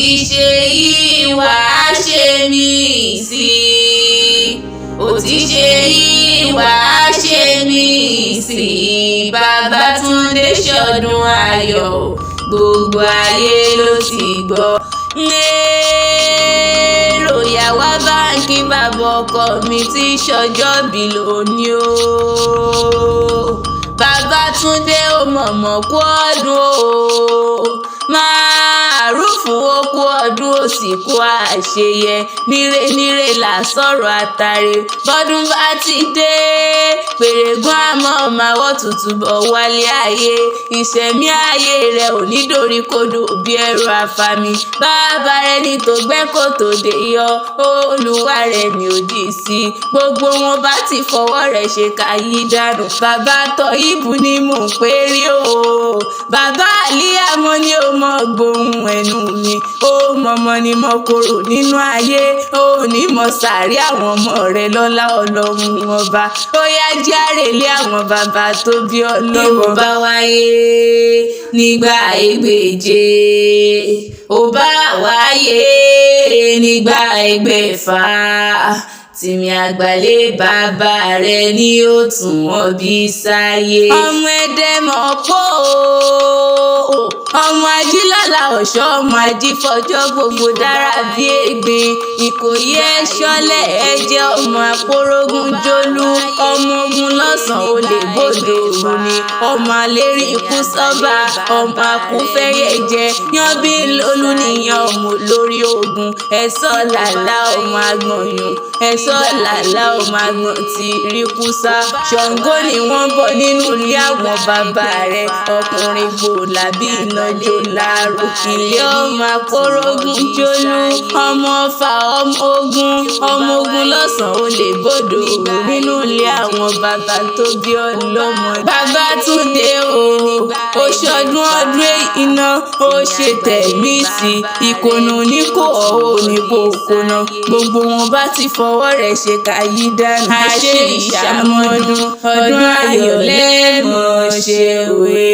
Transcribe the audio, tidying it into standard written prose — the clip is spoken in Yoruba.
ti ṣe yìí wàá ṣe mí sí ó ti ṣe yìí wàá ṣe mí sí Babátúndé ṣọdún ayọ̀ gbogbo ayé ló ti gbọ́. Ròyà wá báńkì bàbá ọkọ mi tí ṣọjọ́bí lónìí o. Babátúndé ó mọ̀mọ́ kú ọdún o. Màrúfù ó kú ọdún ó sì kú àṣeyẹ. Níre níre là sọ̀rọ̀ àtàrè bọ́dún bá ti dé. Pèrègùn àmọ́ màwọ́ tutù bọ̀ wálé ayé. Ìṣẹ̀mí ayé rẹ̀ ò ní dorí kodò bí ẹrù àfàmì. Bàbá rẹ̀ ní tó gbẹ́ kòtò dé yọ. Olúwa rẹ̀ ní òdì sí. Gbogbo wọn bá ti fọwọ́ rẹ̀ ṣe káyí dànù. Bàbá tọ́ ìbù ni mò ń pè rí o. Bàbá àlíyàmọ́ ni ó mọ gbóhùn ẹnu mi. Ó mọ̀mọ́ ni mo korò nínú ayé. Ó ní mo sàárì àwọn ọmọ rẹ̀ lọ́lá Ọlọ́run ọba. Ó yá jẹ́ àrèlé àwọn bàbá tó bí Ọlọ́run. Ìwọ bá wáyé nígbà ẹgbẹ̀je. Ó bá wáyé nígbà ẹgbẹ̀fà. Tìmí àgbàlé bàbá rẹ̀ ni ó tún wọ́n bí sáyé. Ọmọ Ẹdẹ mọ̀ kó ọmọ ajílọ́lá ọ̀ṣọ́ ọmọ ajífọjọ́ gbogbo dára bí ègbin. Ìkòyí ẹ̀ṣọ́lẹ̀ ẹ̀jẹ̀ ọmọ àpòrógún jólú. Ọmọ ogun lọ́sàn-án olè bòde òru ni. Ọmọ alérí ikú sọ́ba ọmọ akúfẹ́yẹ jẹ. Yánbí lólú nìyẹn ọmọ olórí ogun. Ẹ̀ṣọ́ làlá ọmọ agbọ̀nyùn. Ẹ̀ṣọ́ làlá ọmọ agbọ̀n ti rí kú sá. Ṣàngó ni wọ́n bọ̀ nínú ilé àwọn bàbá rẹ̀. Ọkùnrin gbòòlà bí iná jó láàrò. Ilé ọmọ àpòrógún jólú. Ọmọ ọfà ọmọ ogun lọ́sàn-án olè bòde òru nínú ilé àwọn bàbá tó bí Ọlọ́mọ. Babátúndé o ó ṣọdún ọdún iná ó ṣe tẹ̀mí sí. Ìkònà ní kò ọ̀hún ní kò kóná. Gbogbo wọn bá ti fọwọ́ rẹ̀ ṣe káyí dànù. Àṣẹ ìṣàmọ́dún ọdún ayọ̀ lẹ́mọ̀ọ́ ṣe òwe.